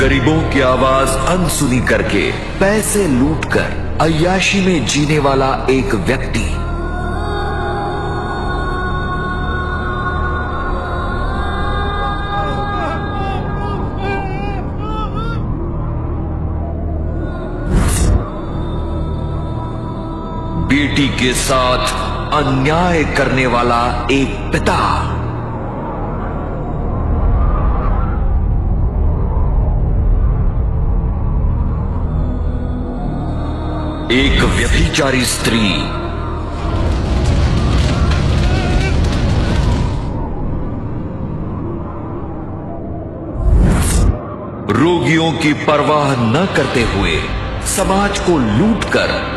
गरीबों की आवाज अनसुनी करके पैसे लूटकर अय्याशी में जीने वाला एक व्यक्ति। बेटी के साथ अन्याय करने वाला एक पिता। एक व्यभिचारी स्त्री। रोगियों की परवाह न करते हुए समाज को लूटकर